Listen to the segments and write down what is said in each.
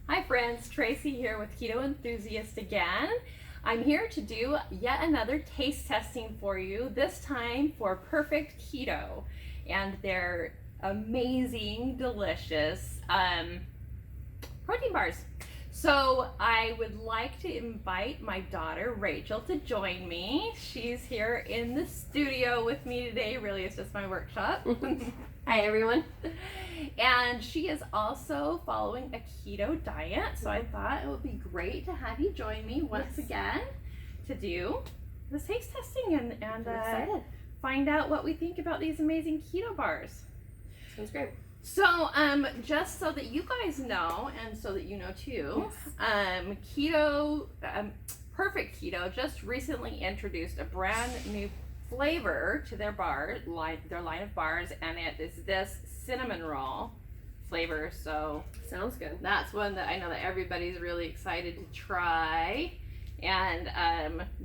Hi friends, Tracy here with Keto Enthusiast again. I'm here to do yet another taste testing for you, this time for Perfect Keto. And they're amazing, delicious protein bars. So I would like to invite my daughter Rachel to join me. She's here in the studio with me today. Really, it's just my workshop. Hi everyone. And she is also following a keto diet, so I thought it would be great to have you join me once again to do this taste testing and find out what we think about these amazing keto bars. Sounds great. So, just so that you guys know, and so that you know too, Perfect Keto just recently introduced a brand new flavor to their line of bars, and it is this cinnamon roll flavor. So sounds good. That's one that I know that everybody's really excited to try. And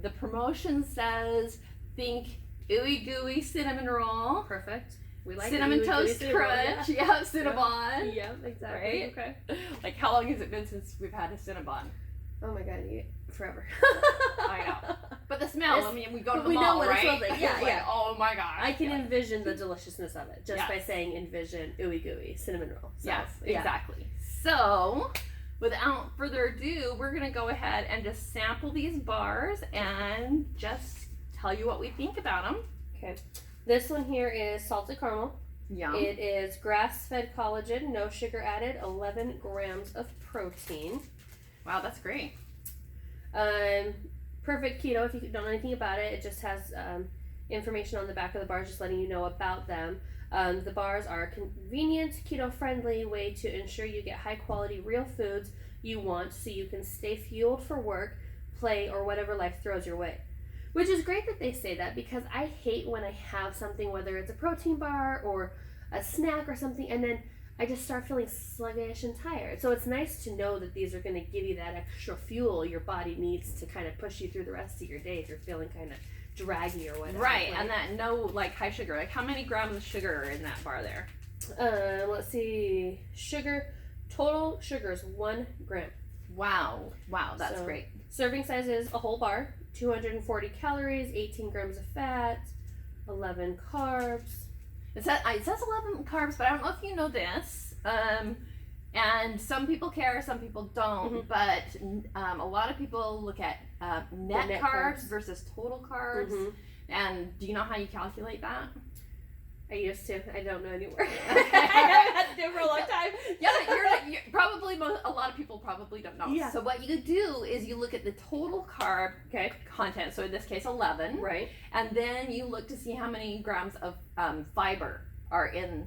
the promotion says, think ooey gooey cinnamon roll. Perfect. We like cinnamon toast crunch. Yeah, Cinnabon. Yeah, exactly. Right? Okay. Like, how long has it been since we've had a Cinnabon? Oh my god, forever. I know. But the smell, I mean, we go to the we mall, know what right? it smells like. Yeah, like, oh my gosh. I can envision the deliciousness of it just by saying envision ooey gooey cinnamon roll. So, yes, exactly. So, without further ado, we're going to go ahead and just sample these bars and just tell you what we think about them. Okay. This one here is salted caramel. Yum. It is grass-fed collagen, no sugar added, 11 grams of protein. Wow, that's great. Perfect Keto, if you don't know anything about it, it just has information on the back of the bars just letting you know about them. The bars are a convenient, keto-friendly way to ensure you get high-quality, real foods you want so you can stay fueled for work, play, or whatever life throws your way. Which is great that they say that, because I hate when I have something, whether it's a protein bar or a snack or something, and then I just start feeling sluggish and tired. So it's nice to know that these are going to give you that extra fuel your body needs to kind of push you through the rest of your day if you're feeling kind of draggy or whatever. Right, and that no high sugar. Like, how many grams of sugar are in that bar there? Let's see. Total sugar is 1 gram. Wow, that's great. Serving size is a whole bar, 240 calories, 18 grams of fat, 11 carbs. It says 11 carbs, but I don't know if you know this. And some people care, some people don't. But a lot of people look at net carbs versus total carbs. And do you know how you calculate that? I used to. I don't know anymore. I haven't had to do it for a long time. Yeah, you're probably a lot of people probably don't know. Yeah. So what you do is you look at the total carb content. So in this case, 11. Right. And then you look to see how many grams of fiber are in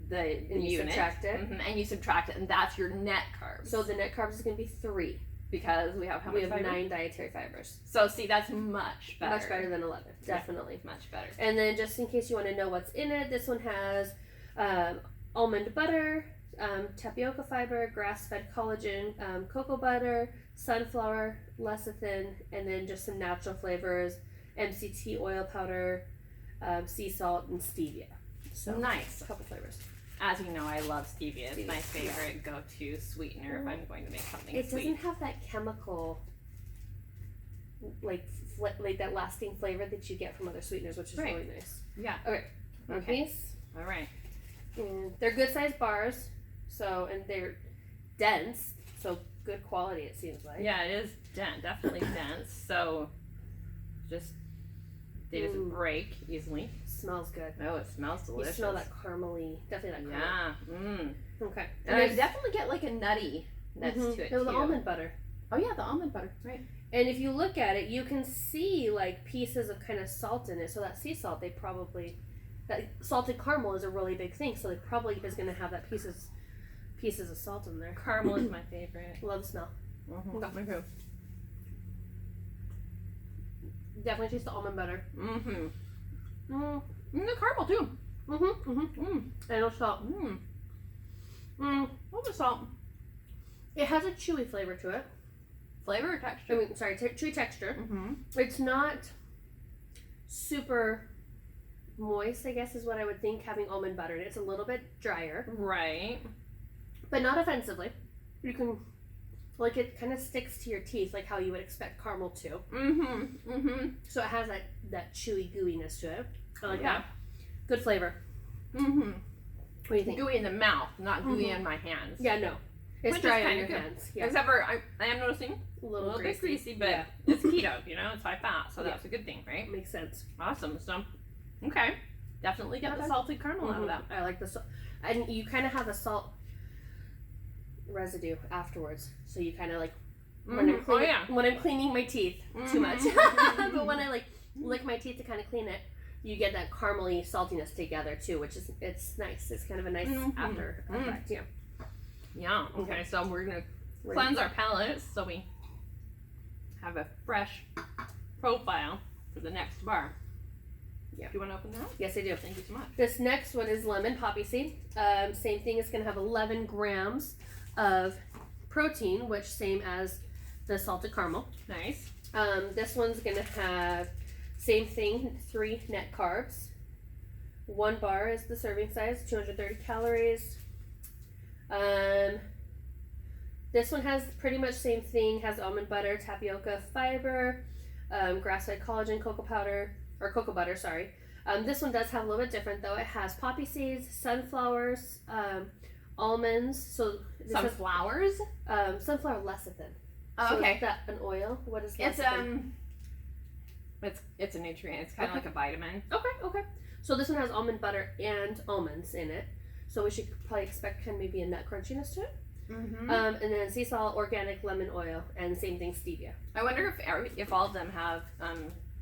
the unit. You subtract it. And you subtract it, and that's your net carbs. So the net carbs is going to be 3. Because we have how much fiber? 9 dietary fibers. So see, that's much better. Much better than 11, definitely. Yeah, much better. And then just in case you want to know what's in it, this one has almond butter, tapioca fiber, grass-fed collagen, cocoa butter, sunflower, lecithin, and then just some natural flavors, MCT oil powder, sea salt, and stevia. So nice. A couple flavors. As you know, I love stevia. It's my favorite go-to sweetener if I'm going to make something sweet. It doesn't have that chemical, like that lasting flavor that you get from other sweeteners, which is really nice. Yeah. Okay. All right. And they're good-sized bars, and they're dense, so good quality it seems like. Yeah, it is definitely dense. So they just break easily. Smells good. Oh, it smells delicious. You smell that caramely, definitely that caramel. Yeah. Okay. And I definitely get like a nuttiness to it too. The almond butter. Oh yeah, the almond butter, right. And if you look at it, you can see like pieces of kind of salt in it. So that sea salt, that salted caramel is a really big thing. So they probably is going to have that pieces of salt in there. Caramel is my favorite. Love the smell. Got my food. Definitely taste the almond butter. The caramel too. And the salt. Love the salt. It has a chewy flavor to it. Flavor or texture? Chewy texture. It's not super moist, I guess is what I would think, having almond butter in it. It's a little bit drier. Right. But not offensively. You can like it kind of sticks to your teeth, like how you would expect caramel to. So it has that chewy gooiness to it. I like that. Good flavor. What do you think? Gooey in the mouth, not gooey in my hands. Yeah, no. It's Which dry is on your good. hands. Yeah. Except for I am noticing A a little bit greasy, but Yeah. it's keto, you know, it's high fat, so that's a good thing, right? Makes sense. Awesome. So, okay. Definitely get the salted caramel out of that. I like the salt. And you kind of have a salt residue afterwards. So you kind of like, when I'm cleaning my teeth, too much. But when I like lick my teeth to kind of clean it, you get that caramely saltiness together too, which is, it's nice. It's kind of a nice after effect. Yeah. Yeah. Okay. So we're gonna cleanse our palates so we have a fresh profile for the next bar. Yeah. Do you want to open that? Yes, I do. Thank you so much. This next one is lemon poppy seed. Same thing. It's going to have 11 grams of protein, which same as the salted caramel. Nice. This one's going to have same thing, 3 net carbs. 1 bar is the serving size, 230 calories. This one has pretty much same thing. Has almond butter, tapioca fiber, grass-fed collagen, cocoa powder. Or cocoa butter, sorry. This one does have a little bit different though. It has poppy seeds, sunflowers, almonds. So this Sunflowers? sunflower lecithin. Oh, So okay. is that an oil? What is It's lecithin? it's a nutrient. It's kind of like a vitamin. Okay. So this one has almond butter and almonds in it. So we should probably expect kind of maybe a nut crunchiness to it. And then sea salt, organic lemon oil, and same thing, stevia. I wonder if all of them have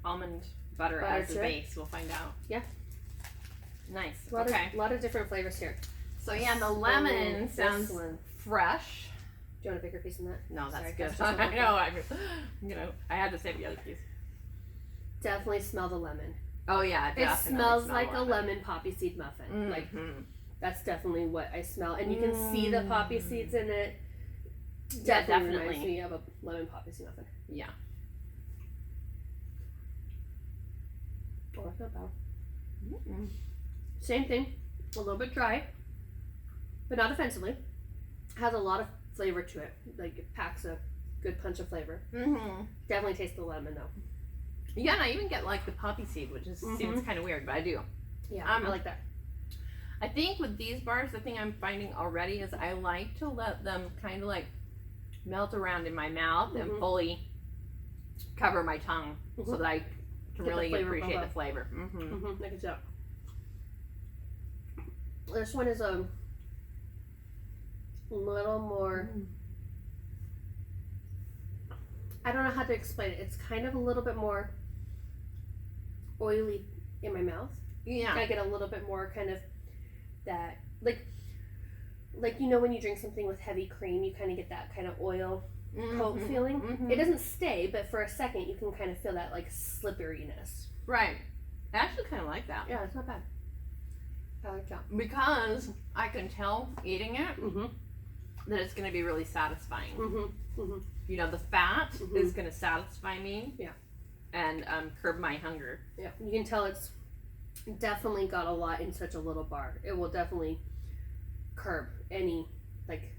almond butter as the to it. base. We'll find out. Yeah. Nice. A lot Okay. of lot of different flavors here. So yeah, the lemon This sounds one. fresh. Do you want a bigger piece than that? No, that's Sorry, good. that's just I know. I had to save the other piece. Definitely smell the lemon. Oh yeah, It definitely smells smell like a lemon poppy seed muffin. Like that's definitely what I smell, and you can see the poppy seeds in it. Definitely reminds me of a lemon poppy seed muffin. Yeah. Oh, that's not bad. Same thing, a little bit dry, but not offensively. Has a lot of flavor to it. Like it packs a good punch of flavor. Definitely taste the lemon though. Yeah, and I even get like the poppy seed, which is seems kind of weird, but I do. Yeah, I like that. I think with these bars, the thing I'm finding already is I like to let them kind of like melt around in my mouth and fully cover my tongue so that I can really appreciate the flavor. I can tell. This one is a little more. I don't know how to explain it. It's kind of a little bit more oily in my mouth. Yeah. I get a little bit more kind of that, like you know when you drink something with heavy cream, you kind of get that kind of oil coat feeling. It doesn't stay, but for a second you can kind of feel that like slipperiness. Right. I actually kind of like that. Yeah, it's not bad. I like that. Because I can tell eating it that it's going to be really satisfying. You know, the fat is going to satisfy me. Yeah. And curb my hunger. Yeah, you can tell it's definitely got a lot in such a little bar. It will definitely curb any like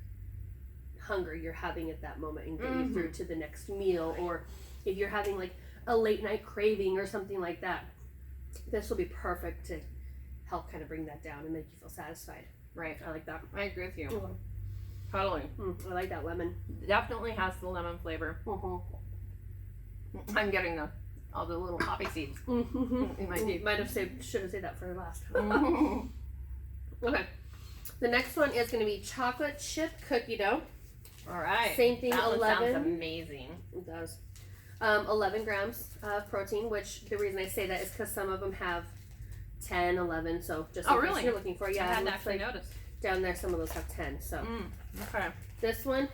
hunger you're having at that moment and get you through to the next meal, or if you're having like a late night craving or something like that, this will be perfect to help kind of bring that down and make you feel satisfied. Right. I like that. I agree with you. Totally. I like that lemon. Definitely has the lemon flavor. I'm getting all the little poppy seeds in my teeth. Should have saved that for last. Okay. The next one is going to be chocolate chip cookie dough. All right. Same thing, that 11. Sounds amazing. It does. 11 grams of protein, which the reason I say that is because some of them have 10, 11. So just in case you're looking for, yeah, I hadn't actually noticed. Down there, some of those have 10. So okay. This one,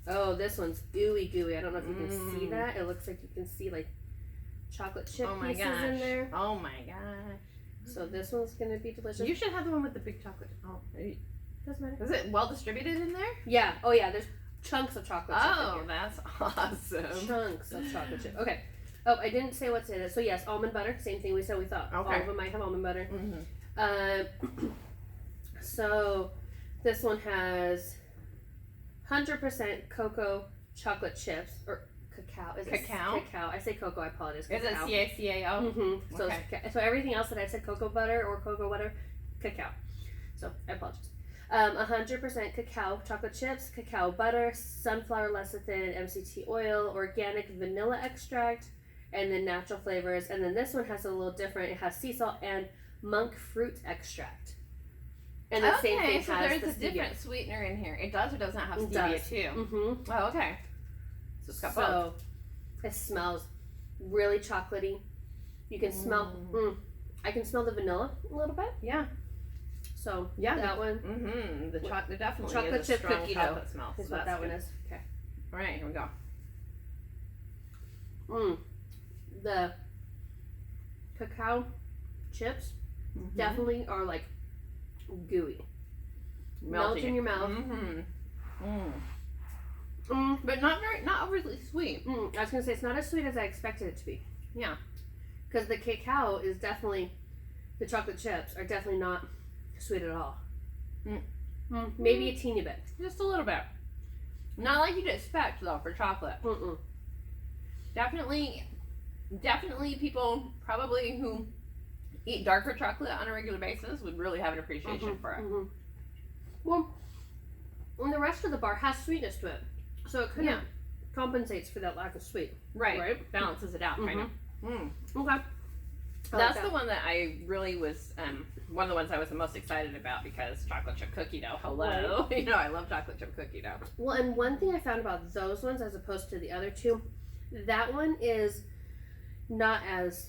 this one's ooey gooey. I don't know if you can see that. It looks like you can see like chocolate chip pieces in there. Oh my gosh. So this one's gonna be delicious. You should have the one with the big chocolate. Oh, doesn't matter. Is it well distributed in there? Yeah. Oh yeah. There's chunks of chocolate chip. Oh, that's awesome. Chunks of chocolate chip. Okay. Oh, I didn't say what's in it. So yes, almond butter. Same thing we said we thought. Okay. All of them might have almond butter. So this one has 100% cocoa chocolate chips or cacao. Is Cacao? It cacao? I say cocoa. I apologize. Is it Cacao. CACAO? Mm-hmm. So, Okay. so everything else that I said cocoa butter or cocoa butter, cacao. So I apologize. 100% cacao chocolate chips, cacao butter, sunflower lecithin, MCT oil, organic vanilla extract, and then natural flavors. And then this one has a little different. It has sea salt and monk fruit extract. And the same thing so has there's the a stevia. different sweetener in here. It does or does not have It stevia does. too? Mm-hmm. Oh, okay. So it's got both. It smells really chocolatey. You can smell. I can smell the vanilla a little bit. Yeah. So Yeah, that one. Mm-hmm. The chocolate definitely Chocolate is a chip strong cookie chocolate dough smell. is So what that's that good. one is. Okay. All right, here we go. The cacao chips definitely are like gooey. Melt in your mouth. But not overly sweet. I was gonna say it's not as sweet as I expected it to be. Yeah. Because the cacao is definitely, the chocolate chips are definitely not sweet at all. Maybe a teeny bit. Just a little bit. Not like you'd expect though for chocolate. Definitely people probably who eat darker chocolate on a regular basis would really have an appreciation for it. Well, and the rest of the bar has sweetness to it, so it kind of compensates for that lack of sweet. Right. Balances it out, kind of. Okay. That's the one that I really was, one of the ones I was the most excited about because chocolate chip cookie dough. Hello. Right. You know, I love chocolate chip cookie dough. Well, and one thing I found about those ones as opposed to the other two, that one is not as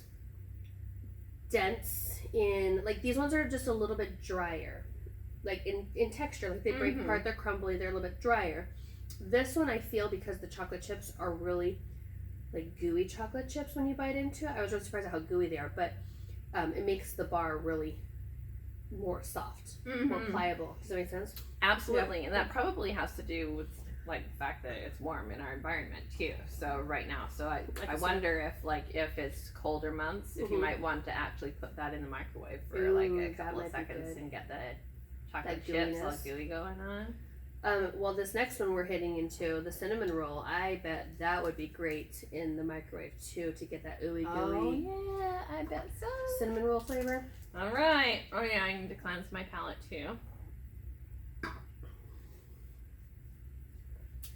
dense in, like these ones are just a little bit drier. Like in texture, like they break apart, they're crumbly, they're a little bit drier. This one I feel because the chocolate chips are really like gooey chocolate chips when you bite into it. I was really surprised at how gooey they are, but it makes the bar really more soft, more pliable. Does that make sense? Absolutely, and that probably has to do with like the fact that it's warm in our environment too. So right now, so I wonder if it's colder months, if you might want to actually put that in the microwave for like a couple of seconds and get the chocolate chips all gooey going on. Well, this next one we're hitting into, the cinnamon roll, I bet that would be great in the microwave too to get that ooey gooey. Oh yeah, I bet so. Cinnamon roll flavor. All right. Oh yeah, I need to cleanse my palate too.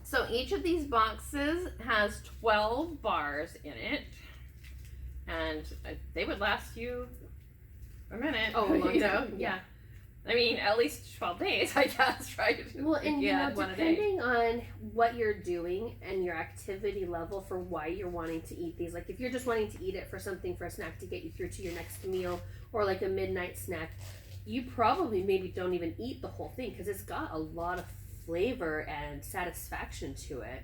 So each of these boxes has 12 bars in it, and they would last you a minute. Oh, a long you know? time. Yeah. I mean, at least 12 days, I guess, right? Well, and you know, depending on what you're doing and your activity level for why you're wanting to eat these, like if you're just wanting to eat it for something, for a snack to get you through to your next meal or like a midnight snack, you probably maybe don't even eat the whole thing because it's got a lot of flavor and satisfaction to it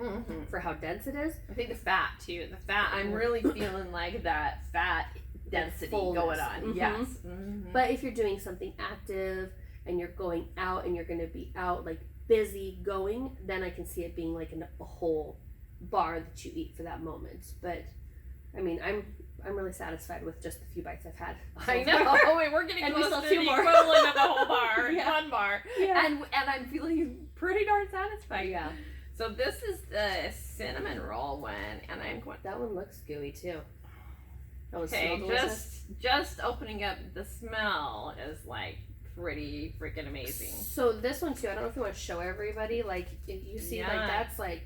for how dense it is. I think the fat too. The fat, I'm really feeling like that fat density going on. Yes. But if you're doing something active and you're going out and you're going to be out like busy going, then I can see it being like a whole bar that you eat for that moment. But I mean, I'm really satisfied with just the few bites I've had. I know. Oh, wait, we're getting close to the equivalent of a whole bar, one bar. Yeah. And I'm feeling pretty darn satisfied. Yeah. So this is the cinnamon roll one, and I'm going. That one looks gooey too. Okay, just opening up the smell is like pretty freaking amazing. So this one too, I don't know if you want to show everybody, like if you see like that's like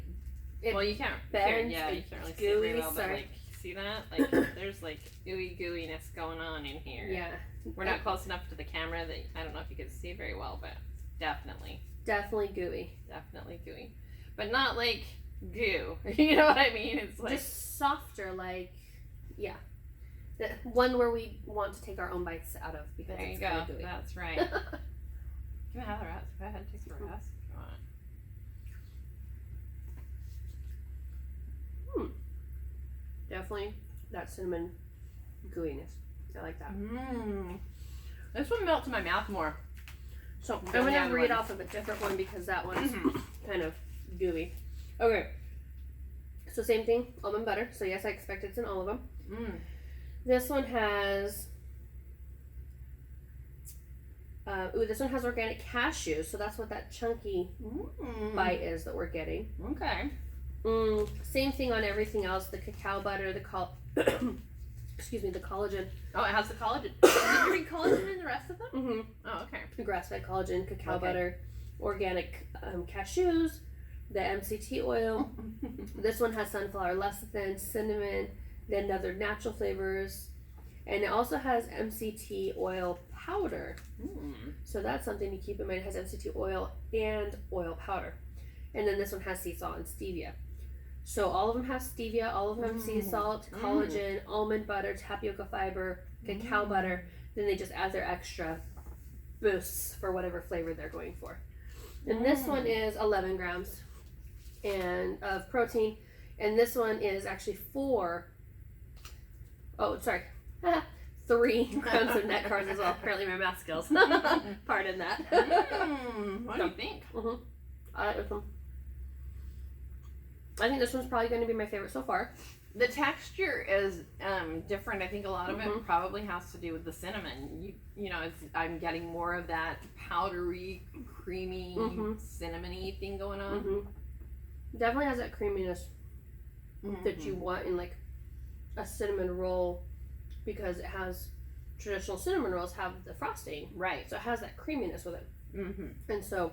well, you can't bend, you can't really see gooey, it very well, but like see that? Like there's like gooiness going on in here. Yeah. We're not close enough to the camera that I don't know if you can see very well, but definitely gooey. Definitely gooey. But not like goo. You know what I mean? It's like just softer, like the one where we want to take our own bites out of because there you it's go. Gooey. That's right. Can I have the rest? Go ahead, take the rest. Come on. Definitely that cinnamon gooiness. I like that. This one melts in my mouth more. So I'm gonna read off of a different one because that one's kind of gooey. Okay. So same thing, almond butter. So yes, I expect it's in all of them. This one has this one has organic cashews, so that's what that chunky bite is that we're getting. Okay. Same thing on everything else. The cacao butter, excuse me, the collagen. Oh, it has the collagen. Did you read collagen in the rest of them? Mm-hmm. Oh, okay. Grass-fed collagen, cacao butter, organic cashews, the MCT oil. This one has sunflower lecithin, cinnamon, then other natural flavors, and it also has MCT oil powder. So that's something to keep in mind. It has MCT oil and oil powder. And then this one has sea salt and stevia. So all of them have stevia, all of them have sea salt, collagen, almond butter, tapioca fiber, cacao butter. Then they just add their extra boosts for whatever flavor they're going for. And this one is 11 grams of protein. And this one is actually 3 grams of net carbs as well. Apparently my math skills. Pardon that. What do you think? I like this one. I think this one's probably going to be my favorite so far. The texture is different. I think a lot of it probably has to do with the cinnamon. You know, I'm getting more of that powdery, creamy, cinnamony thing going on. Definitely has that creaminess that you want in like a cinnamon roll, because it has traditional cinnamon rolls have the frosting, right? So it has that creaminess with it. And so,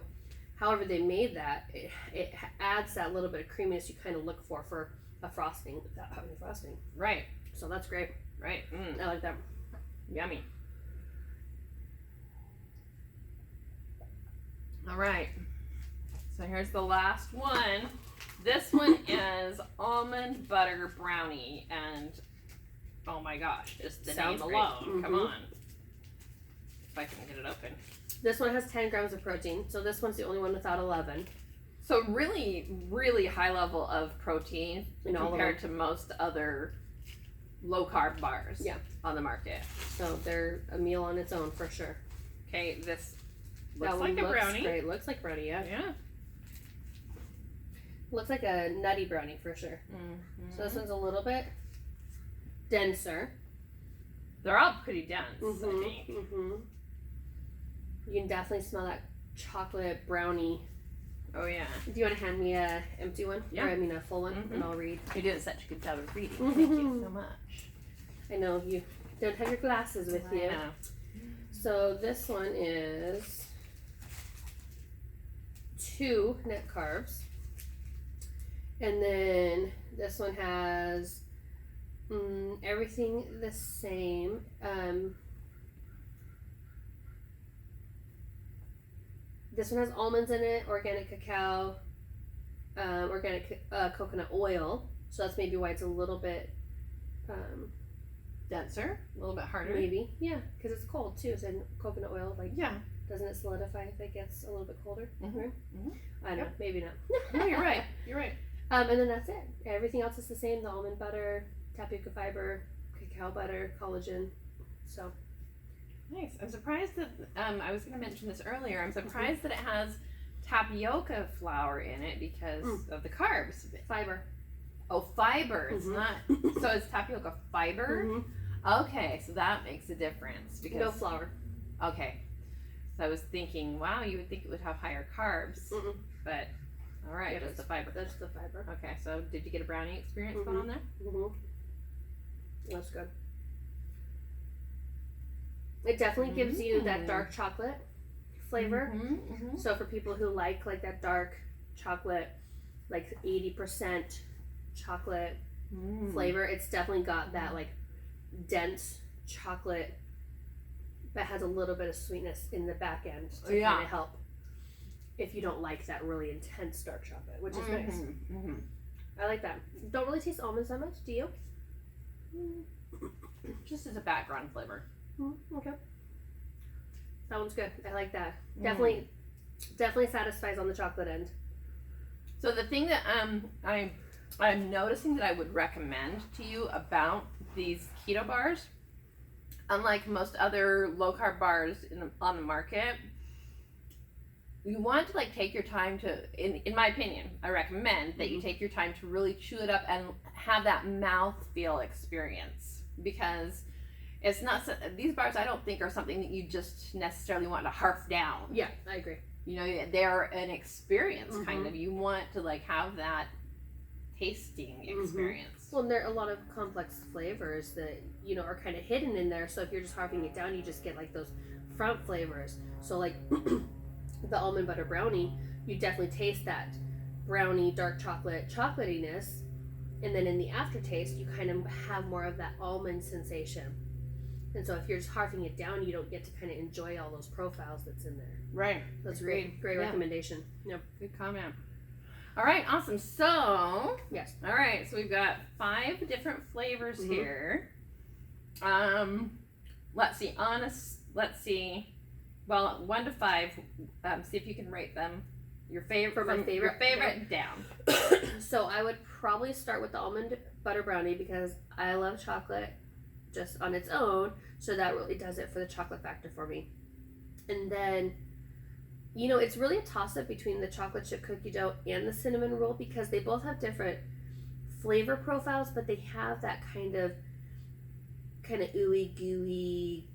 however they made that, it adds that little bit of creaminess you kind of look for a frosting without having frosting. Right. So that's great. Right. I like that. Yummy. All right. So here's the last one. This one is almond butter brownie, and oh my gosh, just the Sounds name great. alone. Come on. If I can get it open. This one has 10 grams of protein, so this one's the only one without 11. So really, really high level of protein compared to most other low carb bars on the market. So they're a meal on its own for sure. Okay, this looks like a brownie. Great. Looks like brownie, yeah. Yeah. Looks like a nutty brownie for sure. So this one's a little bit denser. They're all pretty dense, I think. You can definitely smell that chocolate brownie. Oh yeah. Do you want to hand me a empty one? Yeah. Or I mean a full one, and I'll read. You're doing such a good job of reading. Thank you so much. I know you don't have your glasses with you. Know. So this one is 2 net carbs. And then this one has everything the same. This one has almonds in it, organic cacao, organic coconut oil. So that's maybe why it's a little bit denser, a little bit harder. Maybe, yeah, because it's cold too. So coconut oil, like, yeah, doesn't it solidify if it gets a little bit colder? I don't know, Yep. maybe not. No, you're right. You're right. And then that's it. Everything else is the same. The almond butter, tapioca fiber, cacao butter, collagen. So nice. I'm surprised that I was going to mention this earlier. I'm surprised that it has tapioca flour in it because of the carbs. fiber. Oh, fiber. It's not. So it's tapioca fiber. Okay, so that makes a difference because No flour. Okay, so I was thinking, wow, you would think it would have higher carbs, but all right, just the fiber. That's the fiber. Okay, so did you get a brownie experience going on there? That's good. It definitely gives you that dark chocolate flavor. So for people who like that dark chocolate, like 80% chocolate flavor, it's definitely got that like dense chocolate that has a little bit of sweetness in the back end to kind of help if you don't like that really intense dark chocolate, which is nice. I like that. Don't really taste almonds that much, do you? Just as a background flavor. Okay. That one's good. I like that. Definitely satisfies on the chocolate end. So the thing that I'm noticing that I would recommend to you about these keto bars, unlike most other low carb bars on the market, you want to like take your time to, in my opinion, I recommend that you take your time to really chew it up and have that mouthfeel experience, because it's not, these bars I don't think are something that you just necessarily want to harp down. Yeah, I agree. You know, they're an experience kind of. You want to like have that tasting experience. Well, there are a lot of complex flavors that, you know, are kind of hidden in there. So if you're just harping it down, you just get like those front flavors. So like the almond butter brownie, you definitely taste that brownie, dark chocolate, chocolatiness. And then in the aftertaste, you kind of have more of that almond sensation. And so if you're just harping it down, you don't get to kind of enjoy all those profiles that's in there. Right. That's great. Great recommendation. Yep. Good comment. All right, awesome. So, yes. All right, so we've got 5 different flavors here. Let's see. Let's see. Well, 1 to 5. See if you can rate them. Your favorite. For my favorite. Your favorite down. So I would probably start with the almond butter brownie because I love chocolate just on its own. So that really does it for the chocolate factor for me. And then, you know, it's really a toss-up between the chocolate chip cookie dough and the cinnamon roll because they both have different flavor profiles, but they have that kind of ooey gooey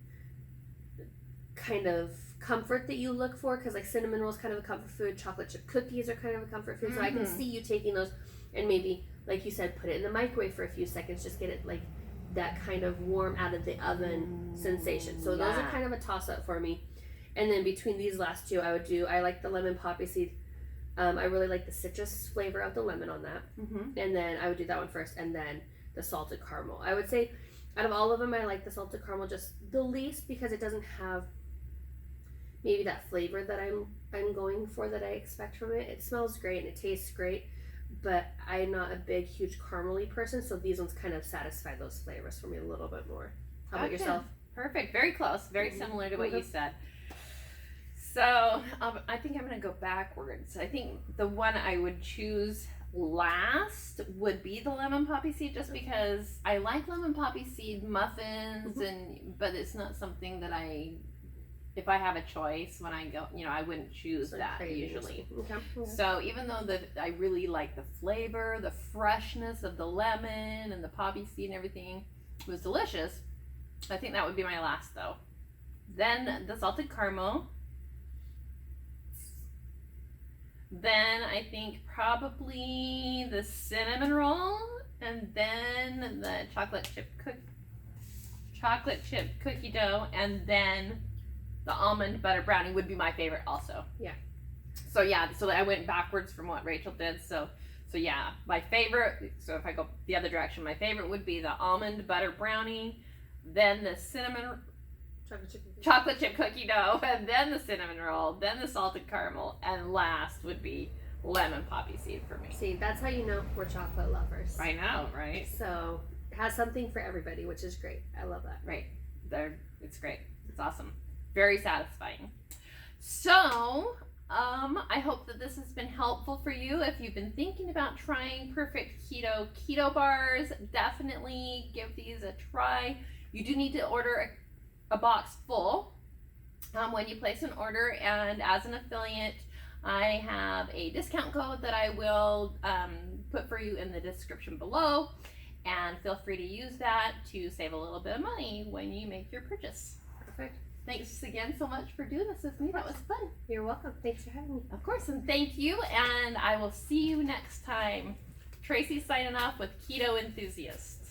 kind of comfort that you look for, because like cinnamon roll is kind of a comfort food, chocolate chip cookies are kind of a comfort food. So I can see you taking those and maybe, like you said, put it in the microwave for a few seconds, just get it like that kind of warm out of the oven sensation. So those are kind of a toss-up for me. And then between these last 2, I like the lemon poppy seed. I really like the citrus flavor of the lemon on that. And then I would do that one first, and then the salted caramel. I would say out of all of them, I like the salted caramel just the least because it doesn't have maybe that flavor that I'm going for that I expect from it. It smells great and it tastes great, but I'm not a big, huge caramely person, so these ones kind of satisfy those flavors for me a little bit more. How about yourself? Perfect. Very close. Very similar to what you said. So I think I'm going to go backwards. I think the one I would choose last would be the lemon poppy seed, just because I like lemon poppy seed muffins, but it's not something that if I have a choice when I go, you know, I wouldn't choose that usually. So even though I really like the flavor, the freshness of the lemon and the poppy seed and everything was delicious, I think that would be my last though. Then the salted caramel. Then I think probably the cinnamon roll, and then the chocolate chip cookie dough, and then the almond butter brownie would be my favorite also. Yeah. So I went backwards from what Rachel did. So yeah, my favorite, so if I go the other direction, my favorite would be the almond butter brownie, then the cinnamon chocolate chip cookie dough, and then the cinnamon roll, then the salted caramel, and last would be lemon poppy seed for me. See, that's how you know we're chocolate lovers. I know, right? So it has something for everybody, which is great. I love that. Right. It's great. It's awesome. Very satisfying. So, I hope that this has been helpful for you. If you've been thinking about trying Perfect Keto Bars, definitely give these a try. You do need to order a box full when you place an order, and as an affiliate, I have a discount code that I will put for you in the description below, and feel free to use that to save a little bit of money when you make your purchase. Perfect. Thanks again so much for doing this with me. That was fun. You're welcome. Thanks for having me. Of course, and thank you, and I will see you next time. Tracy signing off with Keto Enthusiast.